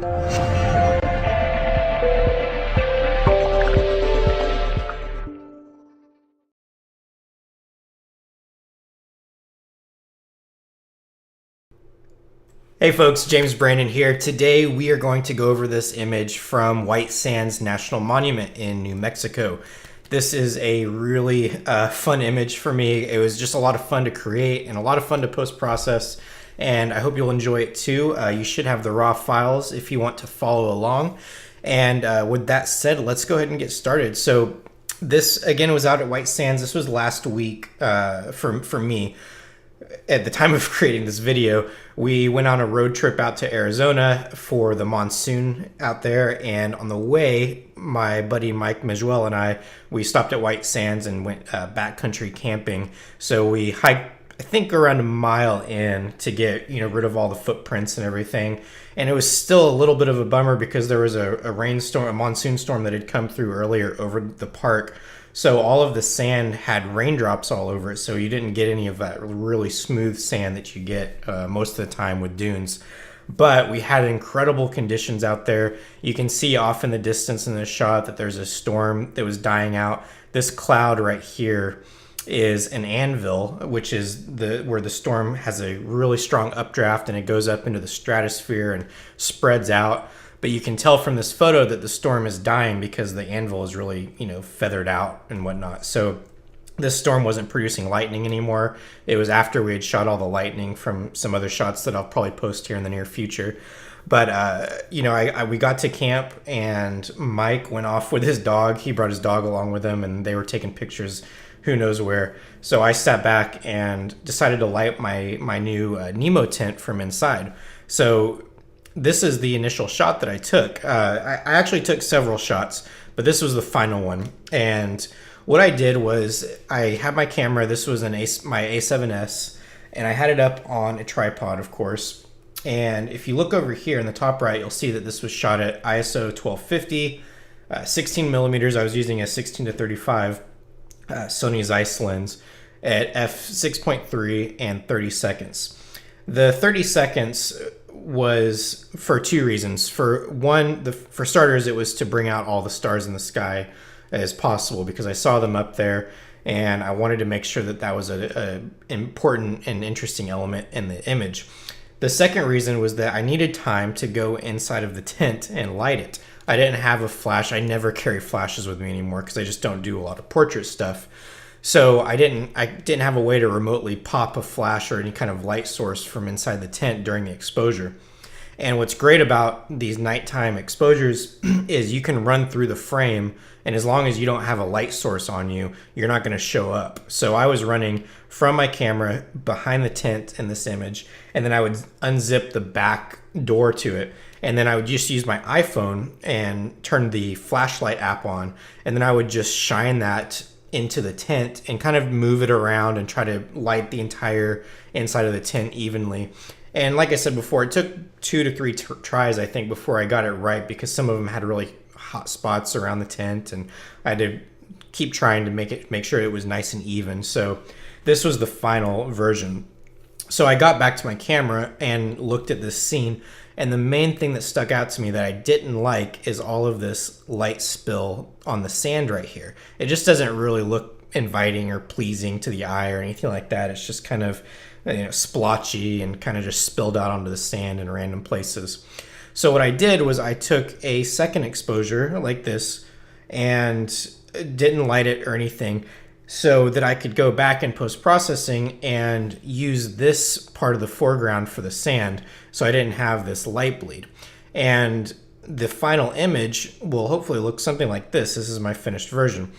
Hey folks, James Brandon here. Today we are going to go over this image from White Sands National Monument in New Mexico. This is a really fun image for me. It was just a lot of fun to create and a lot of fun to post-process, and I hope you'll enjoy it too. You should have the raw files if you want to follow along. And with that said, let's go ahead and get started. So this again was out at White Sands. This was last week for me. At the time of creating this video, we went on a road trip out to Arizona for the monsoon out there, and on the way, my buddy Mike Mejuel and we stopped at White Sands and went backcountry camping. So we hiked, I think, around a mile in to get rid of all the footprints and everything. And it was still a little bit of a bummer because there was a rainstorm, a monsoon storm that had come through earlier over the park. So all of the sand had raindrops all over it, so you didn't get any of that really smooth sand that you get most of the time with dunes. But we had incredible conditions out there. You can see off in the distance in this shot that there's a storm that was dying out. This cloud right here is an anvil, which is where the storm has a really strong updraft and it goes up into the stratosphere and spreads out. But you can tell from this photo that the storm is dying because the anvil is really, feathered out and whatnot. So this storm wasn't producing lightning anymore. It was after we had shot all the lightning from some other shots that I'll probably post here in the near future. But, we got to camp and Mike went off with his dog. He brought his dog along with him and they were taking pictures who knows where. So I sat back and decided to light my new Nemo tent from inside. So this is the initial shot that I took. I actually took several shots, but this was the final one. And what I did was I had my camera. This was my A7S, and I had it up on a tripod, of course. And if you look over here in the top right, you'll see that this was shot at ISO 1250, 16 millimeters. I was using a 16-35 Sony Zeiss lens at f6.3 and 30 seconds. The 30 seconds was for two reasons. For one, for starters, it was to bring out all the stars in the sky as possible because I saw them up there and I wanted to make sure that that was a important and interesting element in the image. The second reason was that I needed time to go inside of the tent and light it. I didn't have a flash. I never carry flashes with me anymore because I just don't do a lot of portrait stuff. So I didn't have a way to remotely pop a flash or any kind of light source from inside the tent during the exposure. And what's great about these nighttime exposures is you can run through the frame, and as long as you don't have a light source on you, you're not going to show up. So I was running from my camera behind the tent in this image, and then I would unzip the back door to it, and then I would just use my iPhone and turn the flashlight app on, and then I would just shine that into the tent and kind of move it around and try to light the entire inside of the tent evenly. And like I said before, it took 2 to 3 tries, I think, before I got it right because some of them had really hot spots around the tent and I had to keep trying to make sure it was nice and even. So this was the final version. So I got back to my camera and looked at this scene, and the main thing that stuck out to me that I didn't like is all of this light spill on the sand right here. It just doesn't really look inviting or pleasing to the eye or anything like that. It's just kind of splotchy and kind of just spilled out onto the sand in random places. So what I did was I took a second exposure like this and didn't light it or anything, so that I could go back in post-processing and use this part of the foreground for the sand so I didn't have this light bleed. And the final image will hopefully look something like this. This is my finished version.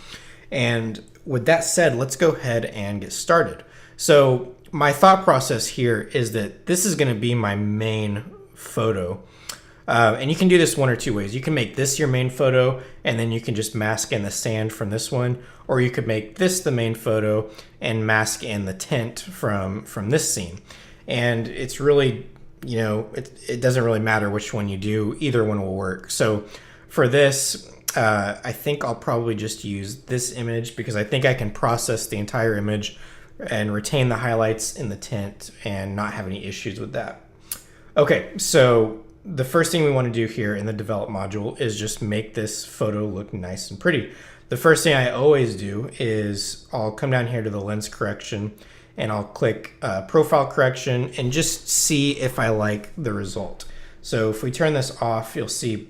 And with that said, let's go ahead and get started. So my thought process here is that this is going to be my main photo. And you can do this one or two ways. You can make this your main photo, and then you can just mask in the sand from this one, or you could make this the main photo and mask in the tent from this scene. And it's really, it doesn't really matter which one you do. Either one will work. So for this, I think I'll probably just use this image because I think I can process the entire image and retain the highlights in the tent and not have any issues with that. Okay, so the first thing we want to do here in the develop module is just make this photo look nice and pretty. The first thing I always do is I'll come down here to the lens correction and I'll click profile correction and just see if I like the result. So if we turn this off, you'll see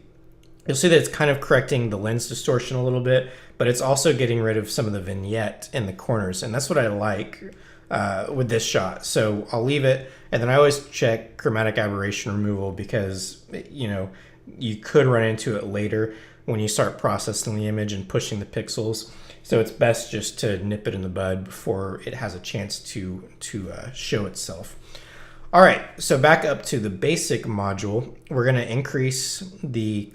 that it's kind of correcting the lens distortion a little bit, but it's also getting rid of some of the vignette in the corners. And that's what I like with this shot. So I'll leave it. And then I always check chromatic aberration removal because, you know, you could run into it later when you start processing the image and pushing the pixels. So it's best just to nip it in the bud before it has a chance to show itself. All right, so back up to the basic module, we're going to increase the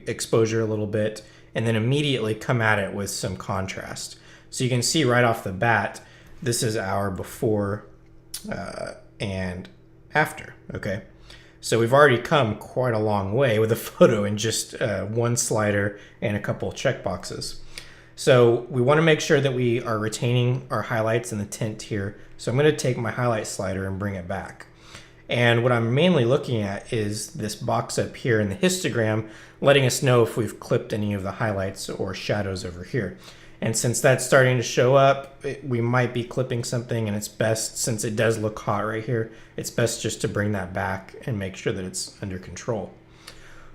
exposure a little bit and then immediately come at it with some contrast. So you can see right off the bat, this is our before and after, okay? So we've already come quite a long way with a photo in just one slider and a couple checkboxes. So we want to make sure that we are retaining our highlights and the tint here. So I'm going to take my highlight slider and bring it back. And what I'm mainly looking at is this box up here in the histogram, letting us know if we've clipped any of the highlights or shadows over here. And since that's starting to show up, we might be clipping something, and it's best, since it does look hot right here, it's best just to bring that back and make sure that it's under control.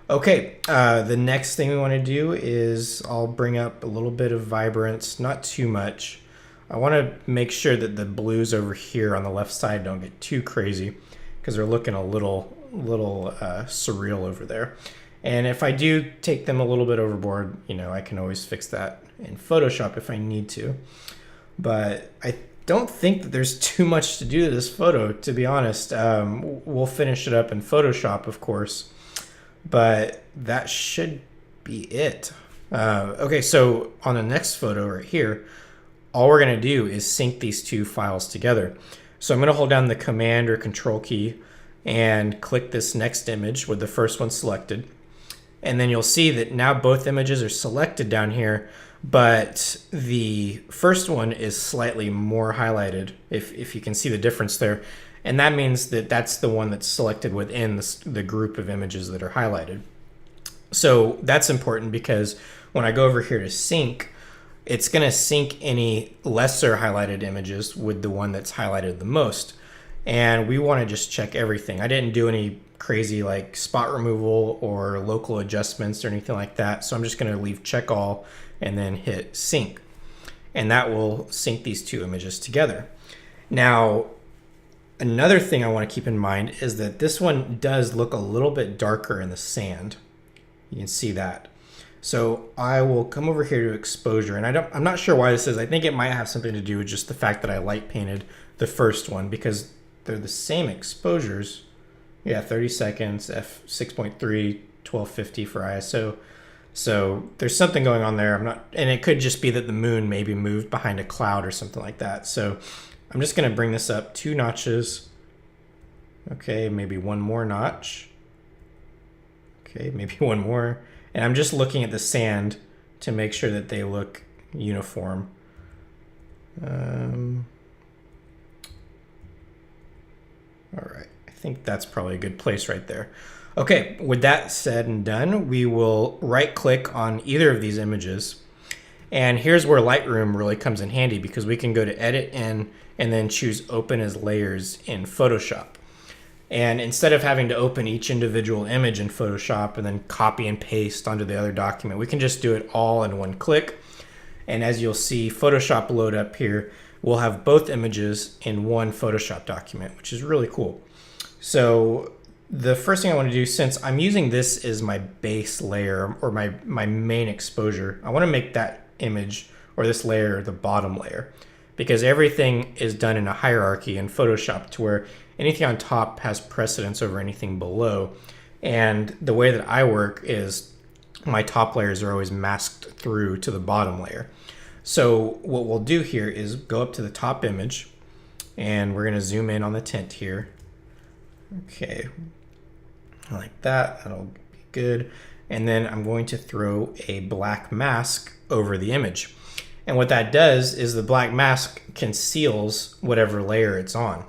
Okay, the next thing we want to do is I'll bring up a little bit of vibrance, not too much. I want to make sure that the blues over here on the left side don't get too crazy because they're looking a little surreal over there. And if I do take them a little bit overboard, you know, I can always fix that in Photoshop if I need to. But I don't think that there's too much to do to this photo, to be honest. We'll finish it up in Photoshop, of course, but that should be it. Okay, so on the next photo right here, all we're gonna do is sync these two files together. So I'm gonna hold down the Command or Control key and click this next image with the first one selected. And then you'll see that now both images are selected down here, but the first one is slightly more highlighted, if you can see the difference there. And that means that that's the one that's selected within the group of images that are highlighted. So that's important because when I go over here to sync, it's going to sync any lesser highlighted images with the one that's highlighted the most. And we want to just check everything. I didn't do any crazy like spot removal or local adjustments or anything like that. So I'm just going to leave check all and then hit sync. And that will sync these two images together. Now, another thing I want to keep in mind is that this one does look a little bit darker in the sand. You can see that. So I will come over here to exposure, and I'm not sure why this is. I think it might have something to do with just the fact that I light painted the first one because they're the same exposures. Yeah, 30 seconds, f6.3, 1250 for ISO. So there's something going on there. And it could just be that the moon maybe moved behind a cloud or something like that. So I'm just going to bring this up 2 notches. Okay, maybe one more notch. Okay, maybe one more. And I'm just looking at the sand to make sure that they look uniform. All right, I think that's probably a good place right there. Okay, with that said and done, we will right click on either of these images. And here's where Lightroom really comes in handy because we can go to Edit In and then choose Open as Layers in Photoshop. And instead of having to open each individual image in Photoshop and then copy and paste onto the other document, we can just do it all in one click. And as you'll see, Photoshop load up here, we'll have both images in one Photoshop document, which is really cool. So the first thing I want to do, since I'm using this as my base layer or my main exposure, I want to make that image or this layer the bottom layer because everything is done in a hierarchy in Photoshop to where anything on top has precedence over anything below. And the way that I work is my top layers are always masked through to the bottom layer. So what we'll do here is go up to the top image and we're going to zoom in on the tint here. Okay, like that, that'll be good. And then I'm going to throw a black mask over the image. And what that does is the black mask conceals whatever layer it's on.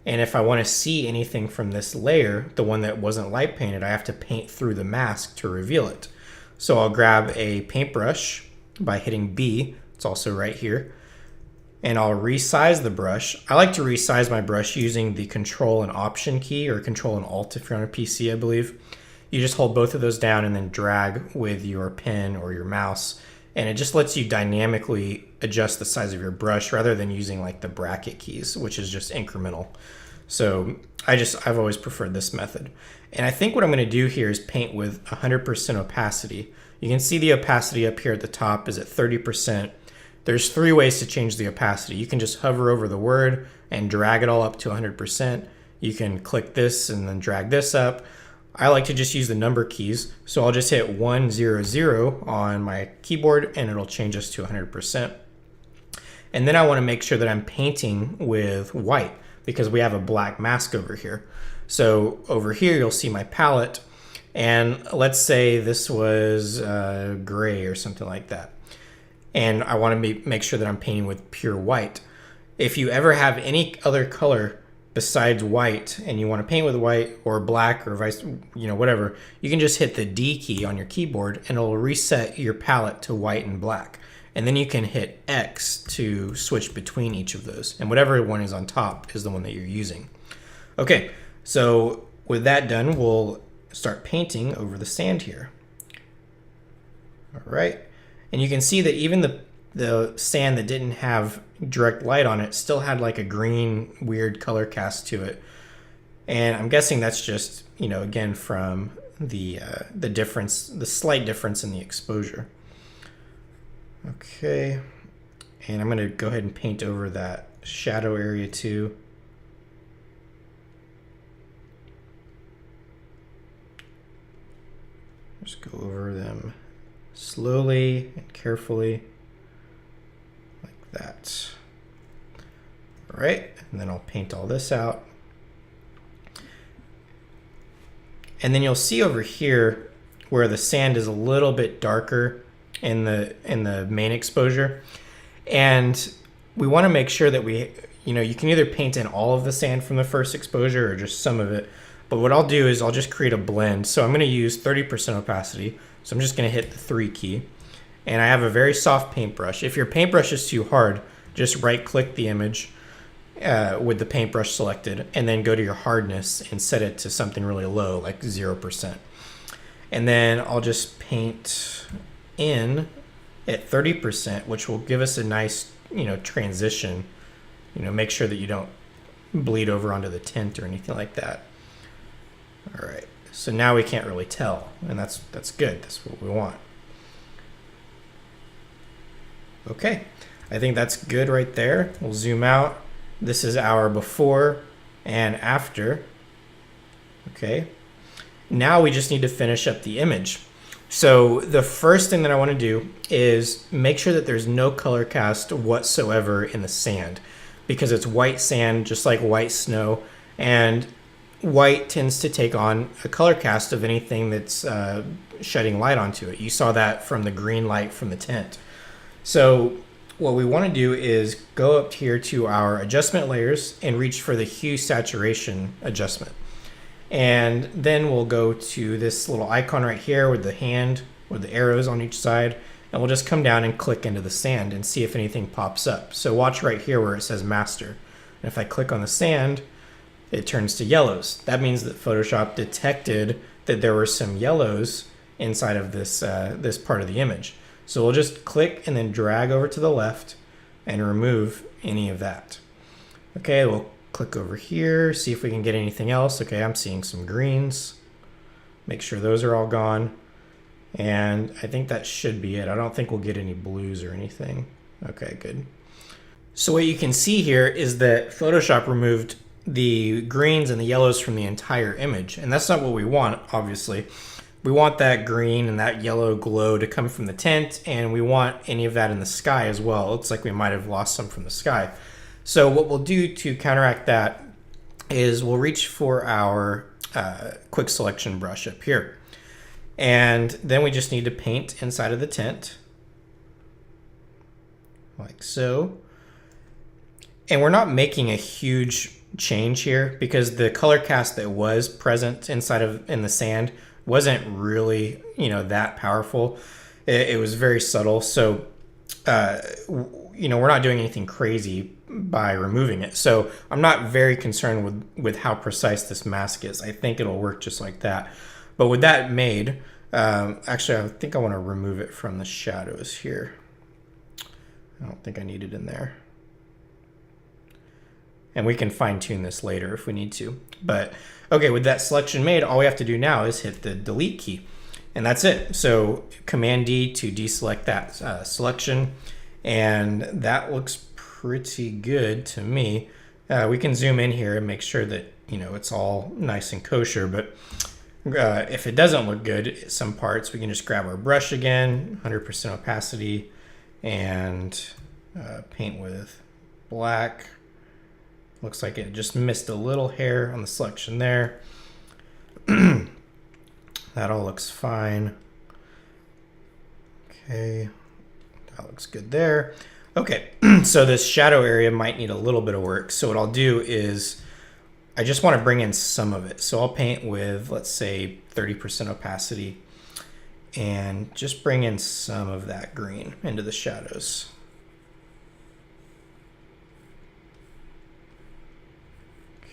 And if I want to see anything from this layer, the one that wasn't light painted, I have to paint through the mask to reveal it. So I'll grab a paintbrush by hitting B, it's also right here, and I'll resize the brush. I like to resize my brush using the Control and Option key, or Control and Alt if you're on a PC, I believe. You just hold both of those down and then drag with your pen or your mouse, and it just lets you dynamically adjust the size of your brush rather than using like the bracket keys, which is just incremental. So I've always preferred this method. And I think what I'm going to do here is paint with 100% opacity. You can see the opacity up here at the top is at 30%. There's 3 ways to change the opacity. You can just hover over the word and drag it all up to 100%. You can click this and then drag this up. I like to just use the number keys. So I'll just hit 100 on my keyboard and it'll change us to 100%. And then I want to make sure that I'm painting with white because we have a black mask over here. So over here, you'll see my palette. And let's say this was gray or something like that. And I want to make sure that I'm painting with pure white. If you ever have any other color besides white and you want to paint with white or black or vice, whatever, you can just hit the D key on your keyboard and it'll reset your palette to white and black. And then you can hit X to switch between each of those. And whatever one is on top is the one that you're using. Okay, so with that done, we'll start painting over the sand here. All right. And you can see that even the sand that didn't have direct light on it still had like a green weird color cast to it. And I'm guessing that's just, again, from the difference, the slight difference in the exposure. Okay. And I'm going to go ahead and paint over that shadow area too. Just go over them slowly and carefully, like that. All right, and then I'll paint all this out. And then you'll see over here where the sand is a little bit darker in the main exposure. And we want to make sure that you can either paint in all of the sand from the first exposure or just some of it. But what I'll do is I'll just create a blend. So I'm going to use 30% opacity. So I'm just going to hit the 3 key. And I have a very soft paintbrush. If your paintbrush is too hard, just right click the image with the paintbrush selected and then go to your hardness and set it to something really low, like 0%. And then I'll just paint in at 30%, which will give us a nice, transition. Make sure that you don't bleed over onto the tint or anything like that. All right, so now we can't really tell, and that's good. That's what we want. Okay, I think that's good right there. We'll zoom out. This is our before and after. Okay, now we just need to finish up the image. So the first thing that I want to do is make sure that there's no color cast whatsoever in the sand, because it's white sand, just like white snow, and white tends to take on a color cast of anything that's shedding light onto it. You saw that from the green light from the tint. So what we want to do is go up here to our adjustment layers and reach for the hue saturation adjustment. And then we'll go to this little icon right here with the hand with the arrows on each side, and we'll just come down and click into the sand and see if anything pops up. So watch right here where it says master. And if I click on the sand, it turns to yellows. That means that Photoshop detected that there were some yellows inside of this this part of the image. So we'll just click and then drag over to the left and remove any of that. Okay, we'll click over here, see if we can get anything else. Okay, I'm seeing some greens. Make sure those are all gone. And I think that should be it. I don't think we'll get any blues or anything. Okay, good. So what you can see here is that Photoshop removed the greens and the yellows from the entire image, and that's not what we want, obviously. We want that green and that yellow glow to come from the tint, and we want any of that in the sky as well. It looks like we might have lost some from the sky. So what we'll do to counteract that is we'll reach for our quick selection brush up here. And then we just need to paint inside of the tint, like so. And we're not making a huge change here because the color cast that was present in the sand wasn't really, that powerful. It was very subtle. So, we're not doing anything crazy by removing it. So I'm not very concerned with how precise this mask is. I think it'll work just like that. But with that made, actually, I think I want to remove it from the shadows here. I don't think I need it in there. And we can fine tune this later if we need to. But okay, with that selection made, all we have to do now is hit the delete key. And that's it. So Command D to deselect that selection. And that looks pretty good to me. We can zoom in here and make sure that, it's all nice and kosher. But if it doesn't look good, some parts, we can just grab our brush again, 100% opacity, and paint with black. Looks like it just missed a little hair on the selection there. That all looks fine. Okay, that looks good there. Okay, so this shadow area might need a little bit of work. So what I'll do is I just want to bring in some of it. So I'll paint with, let's say, 30% opacity and just bring in some of that green into the shadows.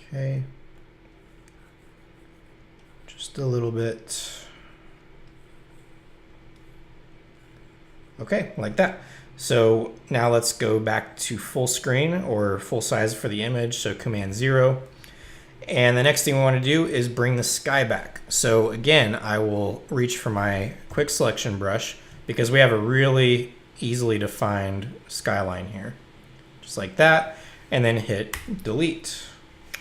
Okay, just a little bit. Okay, like that. So now let's go back to full screen or full size for the image. So Command 0. And the next thing we want to do is bring the sky back. So again, I will reach for my quick selection brush because we have a really easily defined skyline here. Just like that. And then hit delete.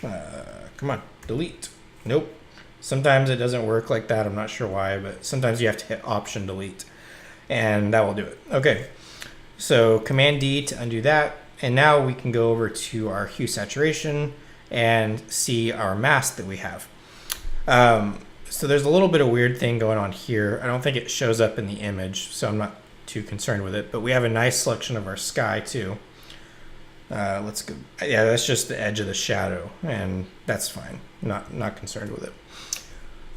Come on, delete. Nope. Sometimes it doesn't work like that. I'm not sure why, but sometimes you have to hit Option delete. And that will do it. Okay. So Command D to undo that. And now we can go over to our hue saturation and see our mask that we have. So there's a little bit of weird thing going on here. I don't think it shows up in the image, so I'm not too concerned with it. But we have a nice selection of our sky too. Let's go. Yeah, that's just the edge of the shadow, and that's fine. Not concerned with it.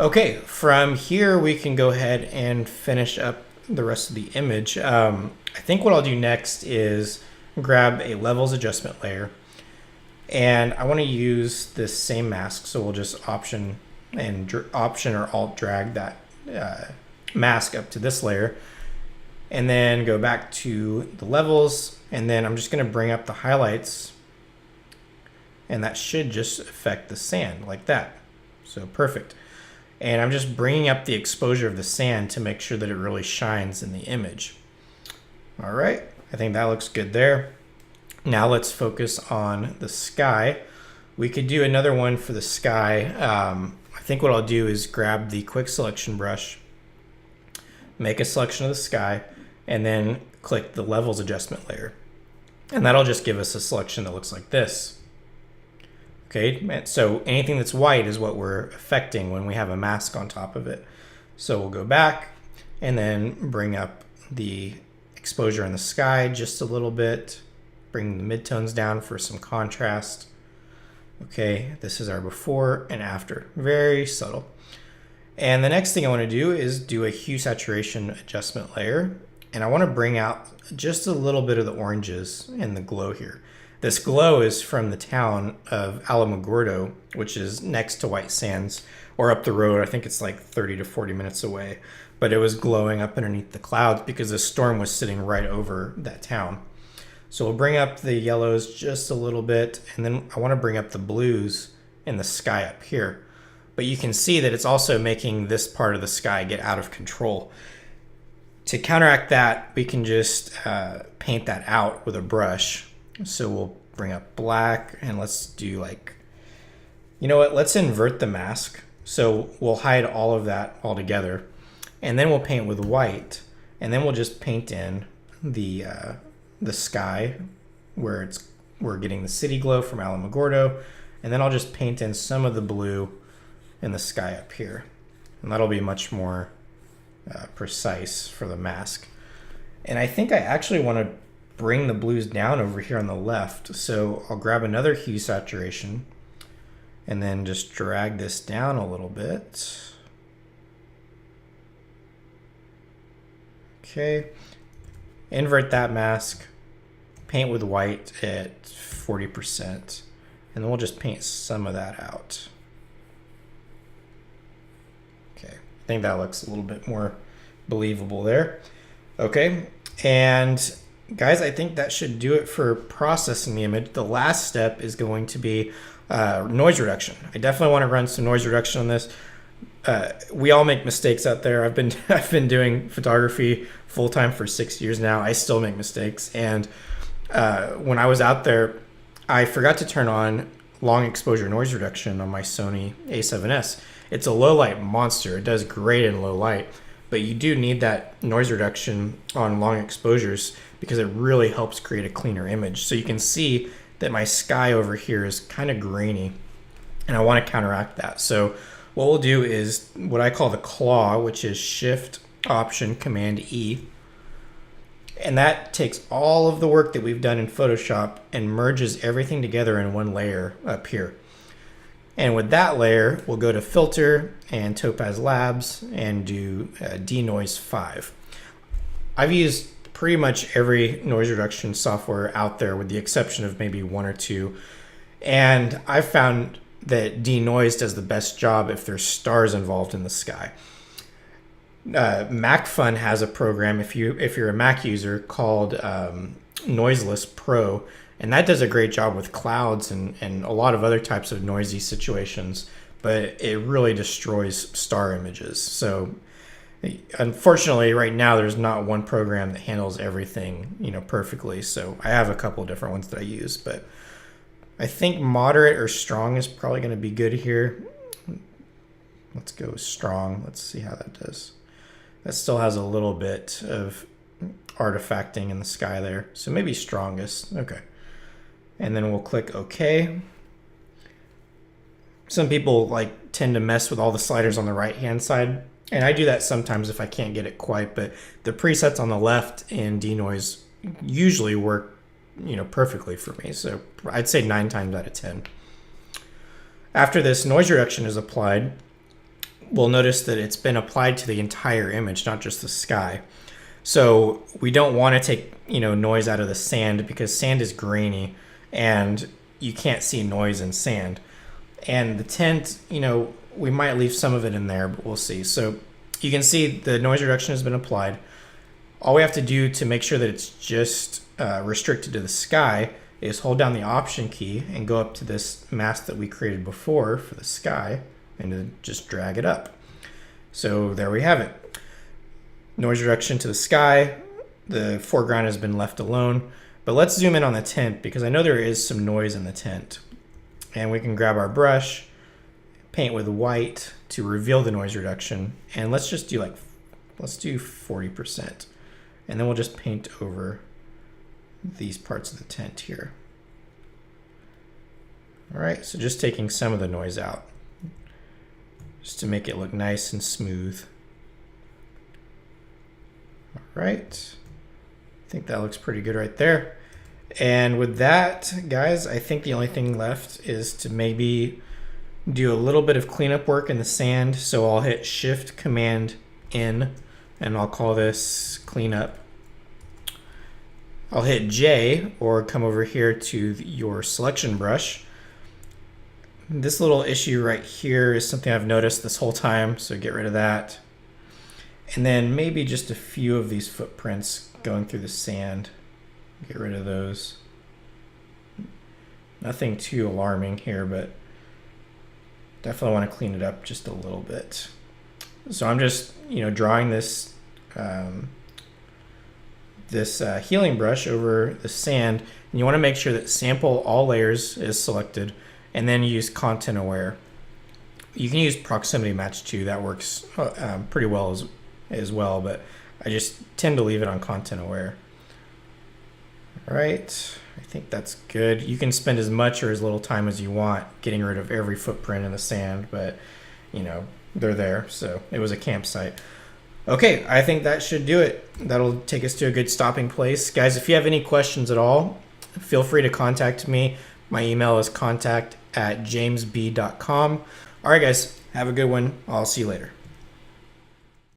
Okay, from here we can go ahead and finish up the rest of the image. I think what I'll do next is grab a levels adjustment layer, and I want to use this same mask. So we'll just Option or Alt drag that mask up to this layer, and then go back to the levels, and then I'm just going to bring up the highlights, and that should just affect the sand like that. So perfect. And I'm just bringing up the exposure of the sand to make sure that it really shines in the image. All right, I think that looks good there. Now let's focus on the sky. We could do another one for the sky. I think what I'll do is grab the quick selection brush, make a selection of the sky, and then click the levels adjustment layer. And that'll just give us a selection that looks like this. Okay, so anything that's white is what we're affecting when we have a mask on top of it. So we'll go back and then bring up the exposure in the sky just a little bit, bring the midtones down for some contrast. Okay, this is our before and after, very subtle. And the next thing I want to do is do a hue saturation adjustment layer, and I want to bring out just a little bit of the oranges and the glow here. This glow is from the town of Alamogordo, which is next to White Sands, or up the road. I think it's like 30 to 40 minutes away. But it was glowing up underneath the clouds because the storm was sitting right over that town. So we'll bring up the yellows just a little bit, and then I want to bring up the blues in the sky up here. But you can see that it's also making this part of the sky get out of control. To counteract that, we can just paint that out with a brush. So we'll bring up black, and let's do like, you know what, let's invert the mask. So we'll hide all of that all together, and then we'll paint with white, and then we'll just paint in the sky where we're getting the city glow from Alamogordo, and then I'll just paint in some of the blue in the sky up here, and that'll be much more precise for the mask. And I think I actually want to bring the blues down over here on the left. So I'll grab another hue saturation, and then just drag this down a little bit. Okay, invert that mask, paint with white at 40%, and then we'll just paint some of that out. Okay, I think that looks a little bit more believable there. Okay, and guys, I think that should do it for processing the image. The last step is going to be noise reduction. I definitely want to run some noise reduction on this. We all make mistakes out there. I've been doing photography full time for 6 years now. I still make mistakes, and when I was out there, I forgot to turn on long exposure noise reduction on my Sony A7S. It's a low light monster. It does great in low light, but you do need that noise reduction on long exposures because it really helps create a cleaner image. So you can see that my sky over here is kind of grainy, and I want to counteract that. So what we'll do is what I call the claw, which is Shift Option Command E. And that takes all of the work that we've done in Photoshop and merges everything together in one layer up here. And with that layer, we'll go to Filter and Topaz Labs and do Denoise 5. I've used pretty much every noise reduction software out there with the exception of maybe one or two. And I've found that Denoise does the best job if there's stars involved in the sky. MacFun has a program, if you're a Mac user, called Noiseless Pro, and that does a great job with clouds and a lot of other types of noisy situations, but it really destroys star images. So unfortunately right now there's not one program that handles everything, perfectly. So I have a couple of different ones that I use, but I think moderate or strong is probably going to be good here. Let's go strong. Let's see how that does. That still has a little bit of artifacting in the sky there. So maybe strongest. Okay. And then we'll click OK. Some people tend to mess with all the sliders on the right hand side. And I do that sometimes if I can't get it quite, but the presets on the left in Denoise usually work perfectly for me. So I'd say 9 times out of 10. After this noise reduction is applied, we'll notice that it's been applied to the entire image, not just the sky. So we don't want to take noise out of the sand because sand is grainy and you can't see noise in sand. And the tint, we might leave some of it in there, but we'll see. So you can see the noise reduction has been applied. All we have to do to make sure that it's just restricted to the sky is hold down the Option key and go up to this mask that we created before for the sky and then just drag it up. So there we have it. Noise reduction to the sky. The foreground has been left alone. But let's zoom in on the tint because I know there is some noise in the tint. And we can grab our brush, paint with white to reveal the noise reduction. And let's just do let's do 40%. And then we'll just paint over these parts of the tint here. All right, so just taking some of the noise out just to make it look nice and smooth. All right, I think that looks pretty good right there. And with that, guys, I think the only thing left is to maybe do a little bit of cleanup work in the sand. So I'll hit Shift Command N and I'll call this cleanup. I'll hit J or come over here to your selection brush. This little issue right here is something I've noticed this whole time, so get rid of that. And then maybe just a few of these footprints going through the sand. Get rid of those. Nothing too alarming here, but definitely want to clean it up just a little bit. So I'm just, drawing this healing brush over the sand, and you want to make sure that Sample All Layers is selected, and then use Content Aware. You can use Proximity Match too. That works pretty well as well, but I just tend to leave it on Content Aware. All right, I think that's good. You can spend as much or as little time as you want getting rid of every footprint in the sand, but they're there, so it was a campsite. Okay, I think that should do it. That'll take us to a good stopping place. Guys, if you have any questions at all, feel free to contact me. My email is contact at jamesb.com. All right, guys, have a good one. I'll see you later.